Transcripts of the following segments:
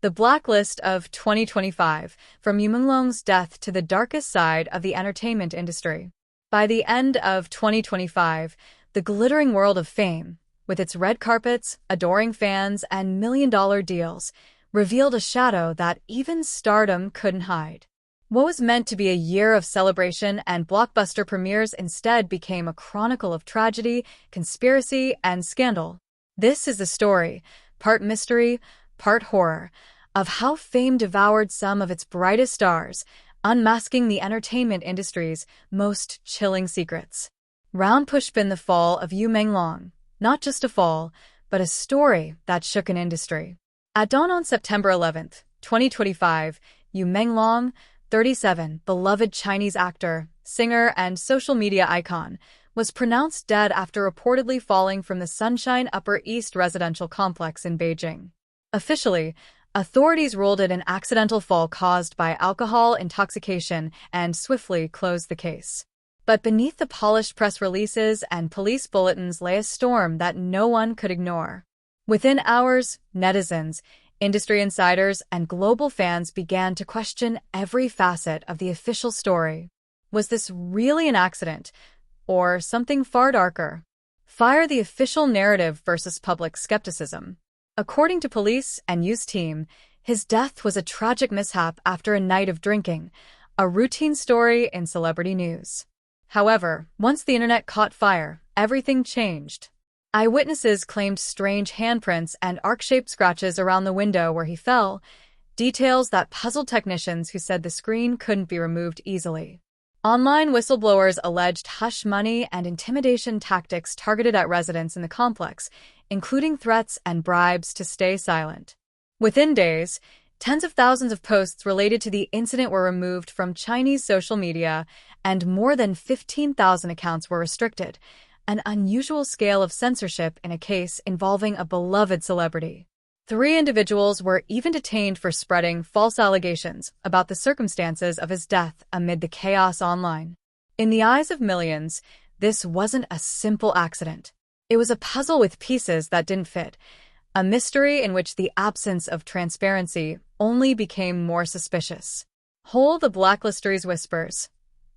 The Blacklist of 2025, from Menglong's death to the darkest side of the entertainment industry. By the end of 2025, the glittering world of fame, with its red carpets, adoring fans, and million-dollar deals, revealed a shadow that even stardom couldn't hide. What was meant to be a year of celebration and blockbuster premieres instead became a chronicle of tragedy, conspiracy, and scandal. This is the story, part mystery, part horror, of how fame devoured some of its brightest stars, unmasking the entertainment industry's most chilling secrets. Round Pushpin, the fall of Menglong, not just a fall, but a story that shook an industry. At dawn on September 11th, 2025, Menglong, 37, beloved Chinese actor, singer, and social media icon, was pronounced dead after reportedly falling from the Sunshine Upper East residential complex in Beijing. Officially, authorities ruled it an accidental fall caused by alcohol intoxication and swiftly closed the case. But beneath the polished press releases and police bulletins lay a storm that no one could ignore. Within hours, netizens, industry insiders, and global fans began to question every facet of the official story. Was this really an accident, or something far darker? Fire the official narrative versus public skepticism. According to police and news team, his death was a tragic mishap after a night of drinking, a routine story in celebrity news. However, once the internet caught fire, everything changed. Eyewitnesses claimed strange handprints and arc-shaped scratches around the window where he fell, details that puzzled technicians who said the screen couldn't be removed easily. Online whistleblowers alleged hush money and intimidation tactics targeted at residents in the complex, including threats and bribes to stay silent. Within days, tens of thousands of posts related to the incident were removed from Chinese social media, and more than 15,000 accounts were restricted, an unusual scale of censorship in a case involving a beloved celebrity. 3 individuals were even detained for spreading false allegations about the circumstances of his death amid the chaos online. In the eyes of millions, this wasn't a simple accident. It was a puzzle with pieces that didn't fit, a mystery in which the absence of transparency only became more suspicious. Whole the Blacklist's whispers.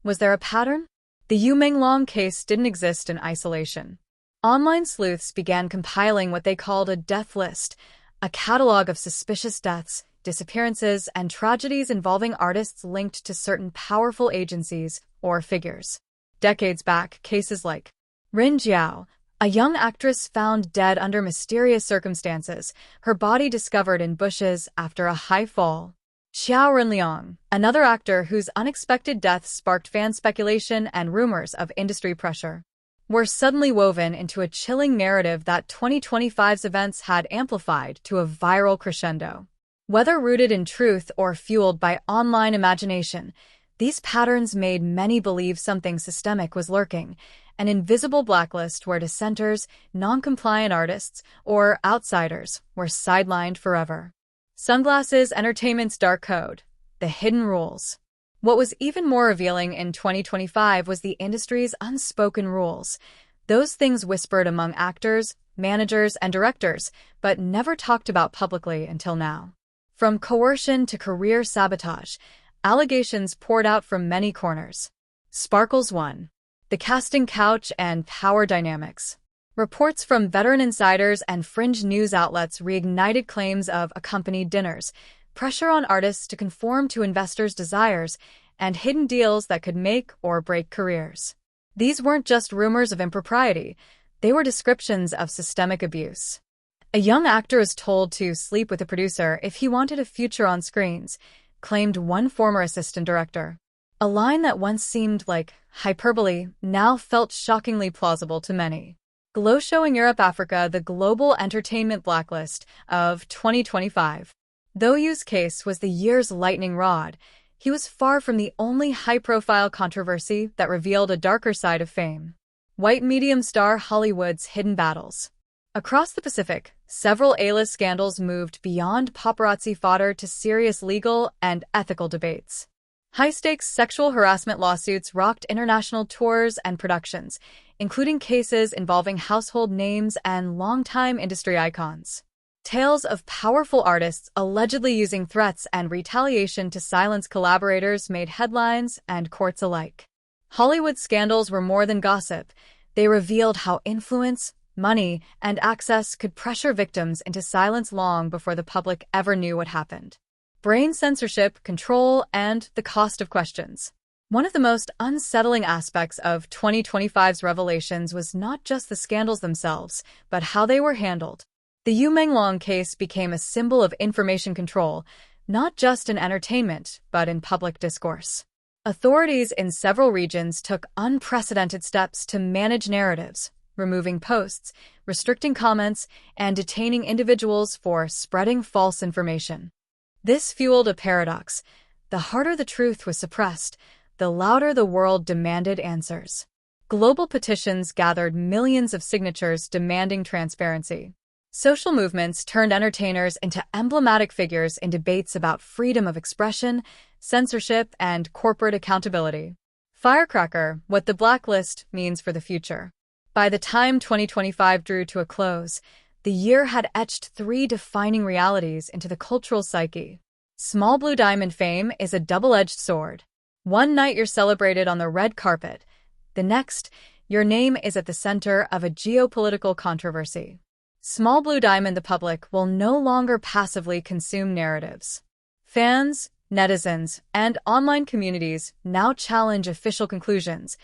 Was there a pattern? The Menglong case didn't exist in isolation. Online sleuths began compiling what they called a death list, a catalog of suspicious deaths, disappearances, and tragedies involving artists linked to certain powerful agencies or figures. Decades back, cases like Rin Jiao, a young actress found dead under mysterious circumstances, her body discovered in bushes after a high fall. Xiao Renliang, another actor whose unexpected death sparked fan speculation and rumors of industry pressure, were suddenly woven into a chilling narrative that 2025's events had amplified to a viral crescendo. Whether rooted in truth or fueled by online imagination, these patterns made many believe something systemic was lurking, an invisible blacklist where dissenters, non-compliant artists, or outsiders were sidelined forever. Sunglasses Entertainment's dark code, the hidden rules. What was even more revealing in 2025 was the industry's unspoken rules, those things whispered among actors, managers, and directors, but never talked about publicly until now. From coercion to career sabotage, allegations poured out from many corners. Sparkles 1. The casting couch and power dynamics. Reports from veteran insiders and fringe news outlets reignited claims of accompanied dinners, pressure on artists to conform to investors' desires, and hidden deals that could make or break careers. These weren't just rumors of impropriety, they were descriptions of systemic abuse. A young actor was told to sleep with a producer if he wanted a future on screens, claimed one former assistant director. A line that once seemed like hyperbole now felt shockingly plausible to many. Glow showing Europe-Africa the global entertainment blacklist of 2025. Though Yu's case was the year's lightning rod, he was far from the only high-profile controversy that revealed a darker side of fame. White medium star Hollywood's hidden battles. Across the Pacific, several A-list scandals moved beyond paparazzi fodder to serious legal and ethical debates. High-stakes sexual harassment lawsuits rocked international tours and productions, including cases involving household names and longtime industry icons. Tales of powerful artists allegedly using threats and retaliation to silence collaborators made headlines and courts alike. Hollywood scandals were more than gossip. They revealed how influence, money, and access could pressure victims into silence long before the public ever knew what happened. Brain censorship, control, and the cost of questions. One of the most unsettling aspects of 2025's revelations was not just the scandals themselves, but how they were handled. The Menglong case became a symbol of information control, not just in entertainment, but in public discourse. Authorities in several regions took unprecedented steps to manage narratives, removing posts, restricting comments, and detaining individuals for spreading false information. This fueled a paradox. The harder the truth was suppressed, the louder the world demanded answers. Global petitions gathered millions of signatures demanding transparency. Social movements turned entertainers into emblematic figures in debates about freedom of expression, censorship, and corporate accountability. Firecracker, what the blacklist means for the future. By the time 2025 drew to a close, the year had etched three defining realities into the cultural psyche. Small Blue Diamond fame is a double-edged sword. One night you're celebrated on the red carpet. The next, your name is at the center of a geopolitical controversy. Small Blue Diamond, the public will no longer passively consume narratives. Fans, netizens, and online communities now challenge official conclusions,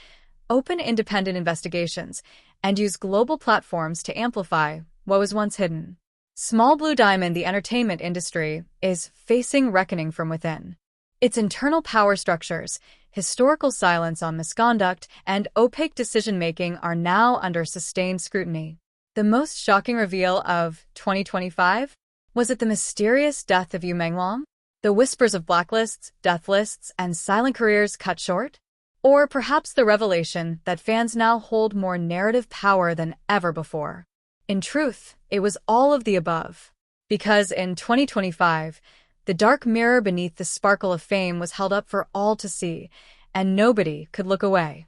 open independent investigations, and use global platforms to amplify what was once hidden. Small Blue Diamond, the entertainment industry, is facing reckoning from within. Its internal power structures, historical silence on misconduct, and opaque decision-making are now under sustained scrutiny. The most shocking reveal of 2025? Was it the mysterious death of Menglong? The whispers of blacklists, death lists, and silent careers cut short? Or perhaps the revelation that fans now hold more narrative power than ever before? In truth, it was all of the above. Because in 2025, the dark mirror beneath the sparkle of fame was held up for all to see, and nobody could look away.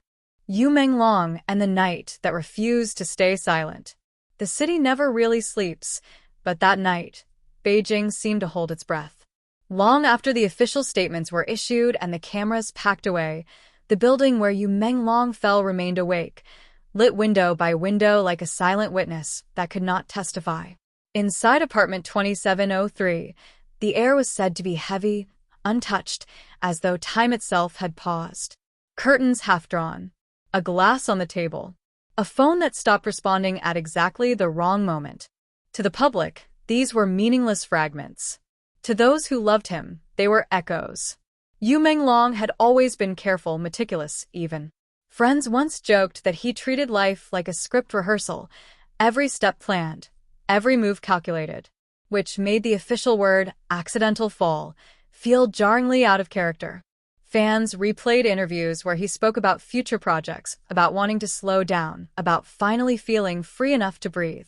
Menglong and the night that refused to stay silent. The city never really sleeps, but that night, Beijing seemed to hold its breath. Long after the official statements were issued and the cameras packed away, the building where Menglong fell remained awake, lit window by window like a silent witness that could not testify. Inside apartment 2703, the air was said to be heavy, untouched, as though time itself had paused. Curtains half drawn, a glass on the table, a phone that stopped responding at exactly the wrong moment. To the public, these were meaningless fragments. To those who loved him, they were echoes. Menglong had always been careful, meticulous, even. Friends once joked that he treated life like a script rehearsal, every step planned, every move calculated, which made the official word, accidental fall, feel jarringly out of character. Fans replayed interviews where he spoke about future projects, about wanting to slow down, about finally feeling free enough to breathe.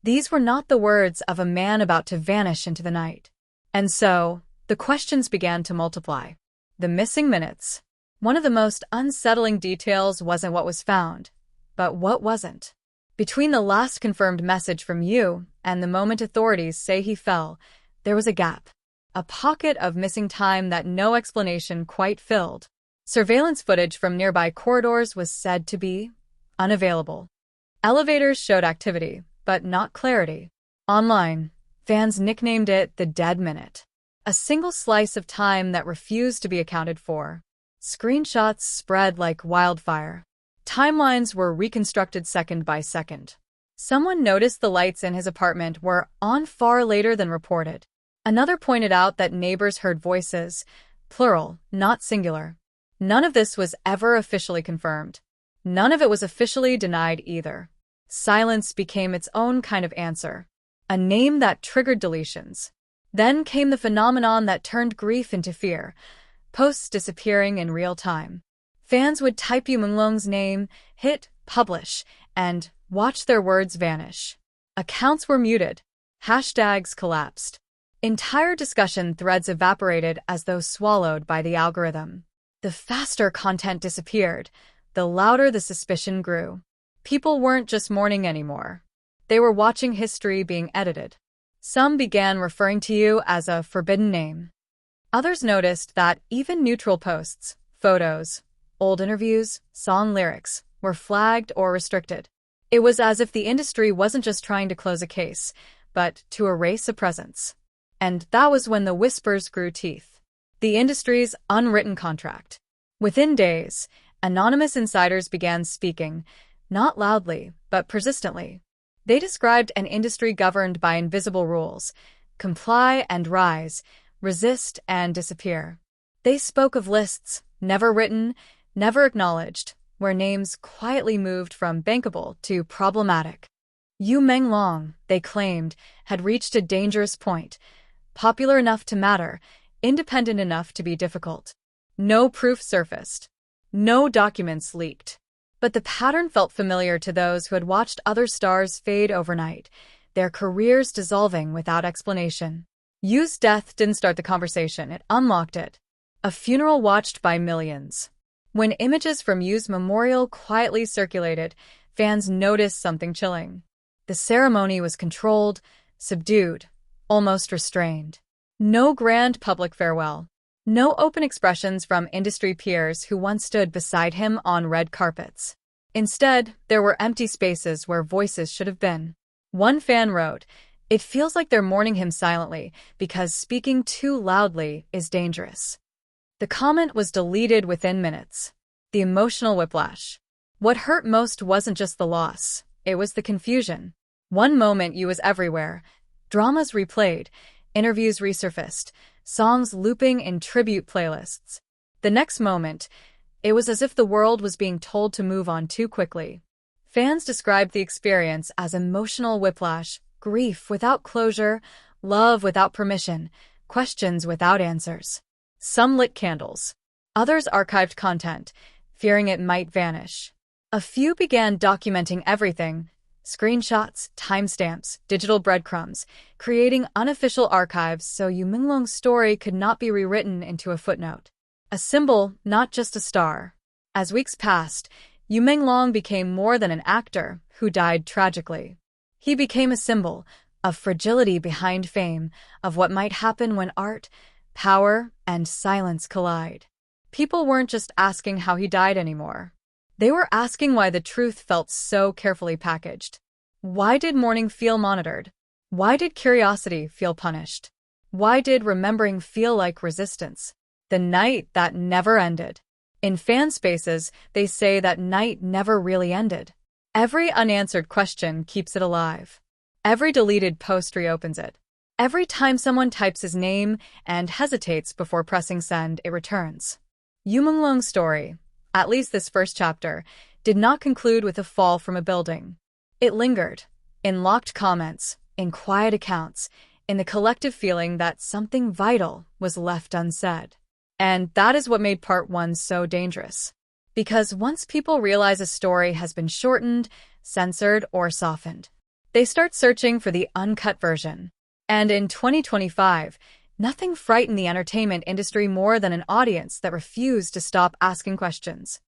These were not the words of a man about to vanish into the night. And so, the questions began to multiply. The missing minutes. One of the most unsettling details wasn't what was found, but what wasn't. Between the last confirmed message from you and the moment authorities say he fell, there was a gap. A pocket of missing time that no explanation quite filled. Surveillance footage from nearby corridors was said to be unavailable. Elevators showed activity, but not clarity. Online, fans nicknamed it the dead minute. A single slice of time that refused to be accounted for. Screenshots spread like wildfire. Timelines were reconstructed second by second. Someone noticed the lights in his apartment were on far later than reported. Another pointed out that neighbors heard voices, plural, not singular. None of this was ever officially confirmed. None of it was officially denied either. Silence became its own kind of answer, a name that triggered deletions. Then came the phenomenon that turned grief into fear, posts disappearing in real time. Fans would type Menglong's name, hit publish, and watch their words vanish. Accounts were muted. Hashtags collapsed. Entire discussion threads evaporated as though swallowed by the algorithm. The faster content disappeared, the louder the suspicion grew. People weren't just mourning anymore. They were watching history being edited. Some began referring to you as a forbidden name. Others noticed that even neutral posts, photos, old interviews, song lyrics were flagged or restricted. It was as if the industry wasn't just trying to close a case, but to erase a presence. And that was when the whispers grew teeth. The industry's unwritten contract. Within days, anonymous insiders began speaking, not loudly, but persistently. They described an industry governed by invisible rules: comply and rise, resist and disappear. They spoke of lists, never written, never acknowledged, where names quietly moved from bankable to problematic. Menglong, they claimed, had reached a dangerous point, popular enough to matter, independent enough to be difficult. No proof surfaced. No documents leaked. But the pattern felt familiar to those who had watched other stars fade overnight, their careers dissolving without explanation. Yu's death didn't start the conversation, it unlocked it. A funeral watched by millions. When images from Yu's memorial quietly circulated, fans noticed something chilling. The ceremony was controlled, subdued, almost restrained. No grand public farewell. No open expressions from industry peers who once stood beside him on red carpets. Instead, there were empty spaces where voices should have been. One fan wrote, "It feels like they're mourning him silently because speaking too loudly is dangerous." The comment was deleted within minutes. The emotional whiplash. What hurt most wasn't just the loss, it was the confusion. One moment Yu was everywhere. Dramas replayed, interviews resurfaced, songs looping in tribute playlists. The next moment, it was as if the world was being told to move on too quickly. Fans described the experience as emotional whiplash, grief without closure, love without permission, questions without answers. Some lit candles. Others archived content, fearing it might vanish. A few began documenting everything: screenshots, timestamps, digital breadcrumbs, creating unofficial archives so Menglong's story could not be rewritten into a footnote. A symbol, not just a star. As weeks passed, Menglong became more than an actor who died tragically. He became a symbol of fragility behind fame, of what might happen when art, power, and silence collide. People weren't just asking how he died anymore. They were asking why the truth felt so carefully packaged. Why did mourning feel monitored? Why did curiosity feel punished? Why did remembering feel like resistance? The night that never ended. In fan spaces, they say that night never really ended. Every unanswered question keeps it alive. Every deleted post reopens it. Every time someone types his name and hesitates before pressing send, it returns. Menglong's story, at least this first chapter, did not conclude with a fall from a building. It lingered, in locked comments, in quiet accounts, in the collective feeling that something vital was left unsaid. And that is what made part 1 so dangerous. Because once people realize a story has been shortened, censored, or softened, they start searching for the uncut version. And in 2025, nothing frightened the entertainment industry more than an audience that refused to stop asking questions.